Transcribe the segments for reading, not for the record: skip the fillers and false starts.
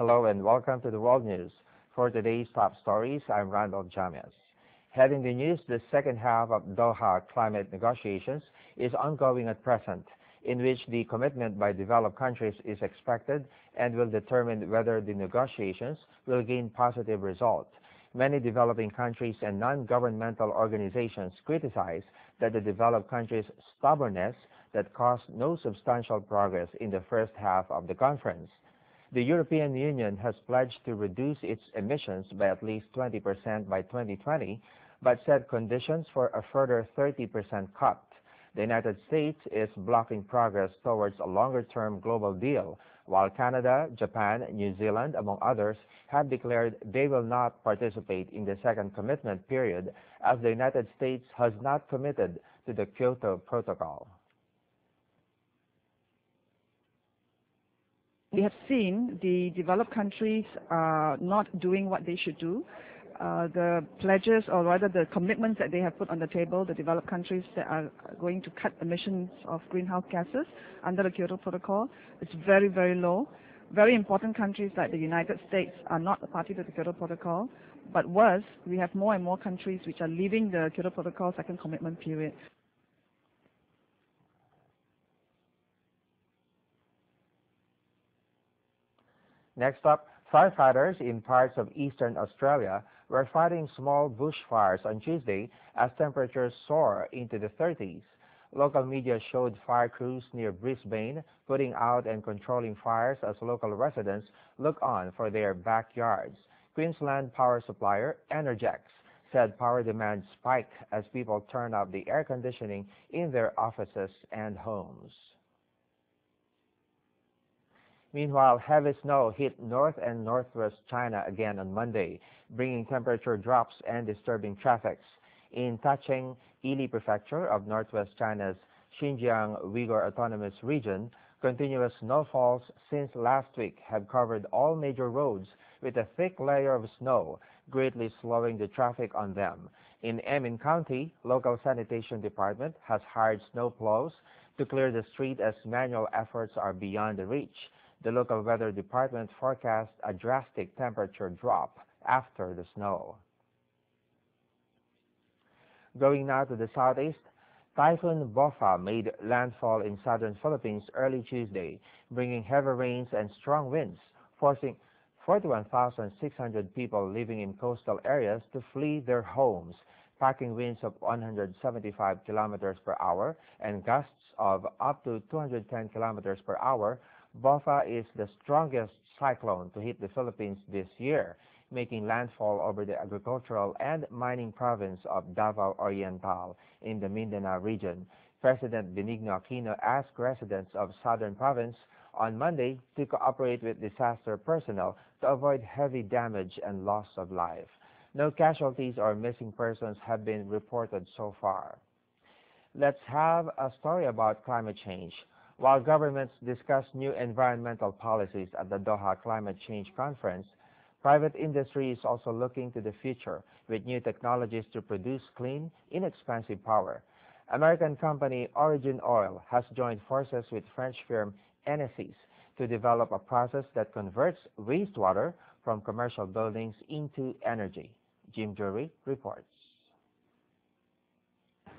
Hello and welcome to the World News. For today's top stories, I'm Randolf Jamias. Heading the news, the second half of Doha climate negotiations is ongoing at present, in which the commitment by developed countries is expected and will determine whether the negotiations will gain positive results. Many developing countries and non-governmental organizations criticize that the developed countries' stubbornness that caused no substantial progress in the first half of the conference. The European Union has pledged to reduce its emissions by at least 20% by 2020, but set conditions for a further 30% cut. The United States is blocking progress towards a longer-term global deal, while Canada, Japan, New Zealand, among others, have declared they will not participate in the second commitment period, as the United States has not committed to the Kyoto Protocol. We have seen the developed countries not doing what they should do. The pledges, or rather the commitments that they have put on the table, the developed countries that are going to cut emissions of greenhouse gases under the Kyoto Protocol, it's very, very low. Very important countries like the United States are not a party to the Kyoto Protocol, but worse, we have more and more countries which are leaving the Kyoto Protocol second commitment period. Next up, firefighters in parts of eastern Australia were fighting small bushfires on Tuesday as temperatures soar into the 30s. Local media showed fire crews near Brisbane putting out and controlling fires as local residents look on for their backyards. Queensland power supplier Energex said power demand spiked as people turned up the air conditioning in their offices and homes. Meanwhile, heavy snow hit north and northwest China again on Monday, bringing temperature drops and disturbing traffic. In Tacheng, Ili Prefecture of northwest China's Xinjiang Uyghur Autonomous Region, continuous snowfalls since last week have covered all major roads with a thick layer of snow, greatly slowing the traffic on them. In Emin County, local sanitation department has hired snowplows to clear the street as manual efforts are beyond the reach. The local weather department forecasts a drastic temperature drop after the snow. Going now to the southeast, Typhoon Bopha made landfall in southern Philippines early Tuesday, bringing heavy rains and strong winds, forcing 41,600 people living in coastal areas to flee their homes. Packing winds of 175 kilometers per hour and gusts of up to 210 kilometers per hour, Bopha is the strongest cyclone to hit the Philippines this year, making landfall over the agricultural and mining province of Davao Oriental in the Mindanao region. President Benigno Aquino asked residents of southern province on Monday to cooperate with disaster personnel to avoid heavy damage and loss of life. No casualties or missing persons have been reported so far. Let's have a story about climate change. While governments discuss new environmental policies at the Doha Climate Change Conference, private industry is also looking to the future with new technologies to produce clean, inexpensive power. American company Origin Oil has joined forces with French firm Enesis to develop a process that converts wastewater from commercial buildings into energy. Jim Jury reports.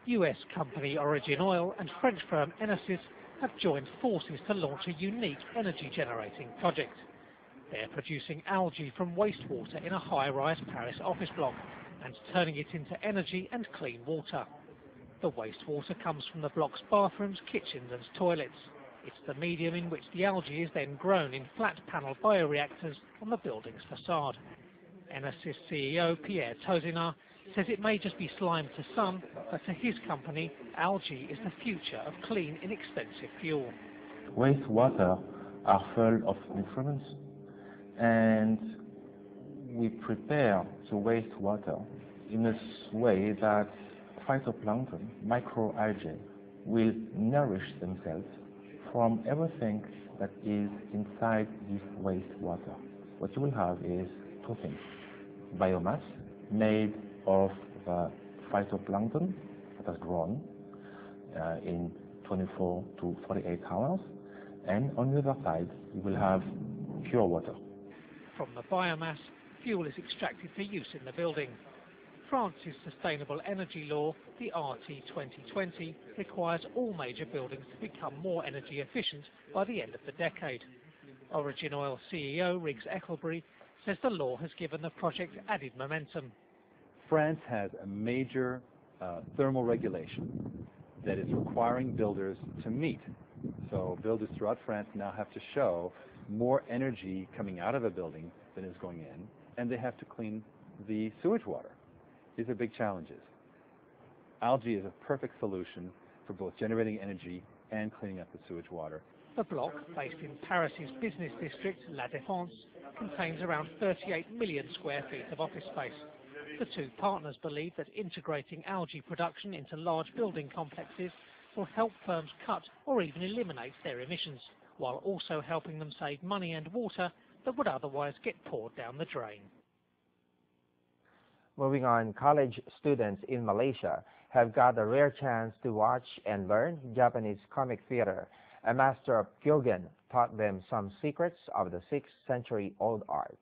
U.S. company Origin Oil and French firm Enesis have joined forces to launch a unique energy-generating project. They're producing algae from wastewater in a high-rise Paris office block and turning it into energy and clean water. The wastewater comes from the block's bathrooms, kitchens and toilets. It's the medium in which the algae is then grown in flat-panel bioreactors on the building's facade. Enesis CEO Pierre Tozina says it may just be slime to some, but to his company, algae is the future of clean, inexpensive fuel. Wastewater are full of nutrients, and we prepare the wastewater in a way that phytoplankton, microalgae, will nourish themselves from everything that is inside this wastewater. What you will have is two things: biomass made of the phytoplankton that has grown in 24 to 48 hours, and on the other side you will have pure water. From the biomass, fuel is extracted for use in the building. France's sustainable energy law, the RT2020, requires all major buildings to become more energy efficient by the end of the decade. Origin Oil CEO Riggs Eckelberry says the law has given the project added momentum. France has a major thermal regulation that is requiring builders to meet. So builders throughout France now have to show more energy coming out of a building than is going in, and they have to clean the sewage water. These are big challenges. Algae is a perfect solution for both generating energy and cleaning up the sewage water. The block, based in Paris's business district, La Défense, contains around 38 million square feet of office space. The two partners believe that integrating algae production into large building complexes will help firms cut or even eliminate their emissions, while also helping them save money and water that would otherwise get poured down the drain. Moving on, college students in Malaysia have got a rare chance to watch and learn Japanese comic theater. A master of Kyogen taught them some secrets of the 6th century-old art.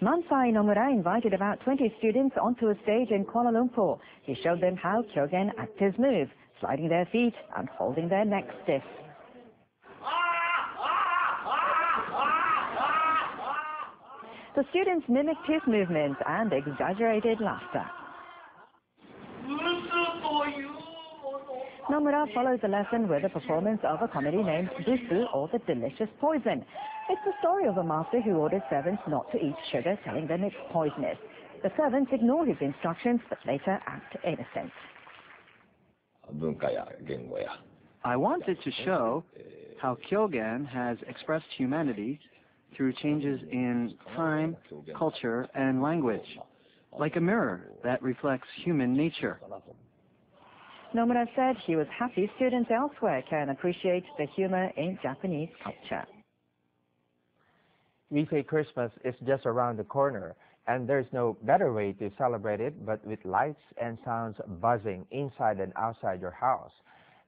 Mansai Nomura invited about 20 students onto a stage in Kuala Lumpur. He showed them how Kyogen actors move, sliding their feet and holding their necks stiff. The students mimicked his movements and exaggerated laughter. Nomura follows the lesson with a performance of a comedy named Busu, or the Delicious Poison. It's the story of a master who orders servants not to eat sugar, telling them it's poisonous. The servants ignore his instructions but later act innocent. I wanted to show how Kyogen has expressed humanity through changes in time, culture, and language, like a mirror that reflects human nature. Nomura said he was happy students elsewhere can appreciate the humor in Japanese culture. We say Christmas is just around the corner, and there's no better way to celebrate it but with lights and sounds buzzing inside and outside your house.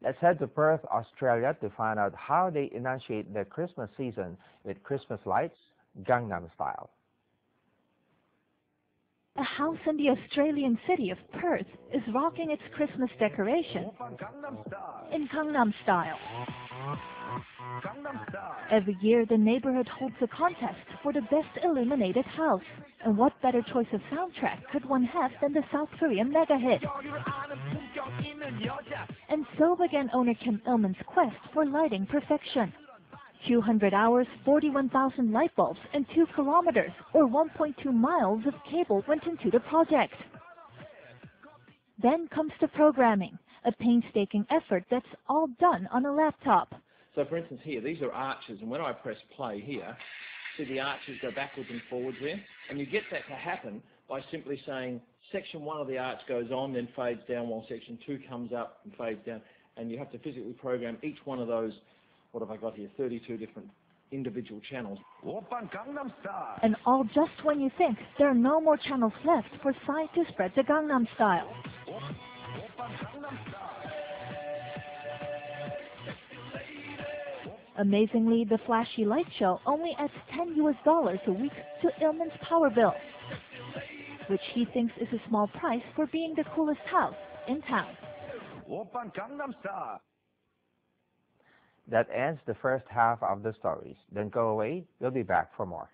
Let's head to Perth, Australia to find out how they initiate the Christmas season with Christmas lights, Gangnam style. A house in the Australian city of Perth is rocking its Christmas decoration in Gangnam style. Every year, the neighborhood holds a contest for the best illuminated house. And what better choice of soundtrack could one have than the South Korean mega hit? And so began owner Kim Il-man's quest for lighting perfection. 200 hours, 41,000 light bulbs, and 2 kilometers, or 1.2 miles of cable went into the project. Then comes the programming, a painstaking effort that's all done on a laptop. So for instance here, these are arches, and when I press play here, see the arches go backwards and forwards there? And you get that to happen by simply saying section 1 of the arch goes on, then fades down, while section 2 comes up and fades down. And you have to physically program each one of those, what have I got here, 32 different individual channels. And all just when you think there are no more channels left for Psy to spread the Gangnam style. Amazingly, the flashy light show only adds $10 a week to Il-man's power bill, which he thinks is a small price for being the coolest house in town. That ends the first half of the stories. Don't go away, we'll be back for more.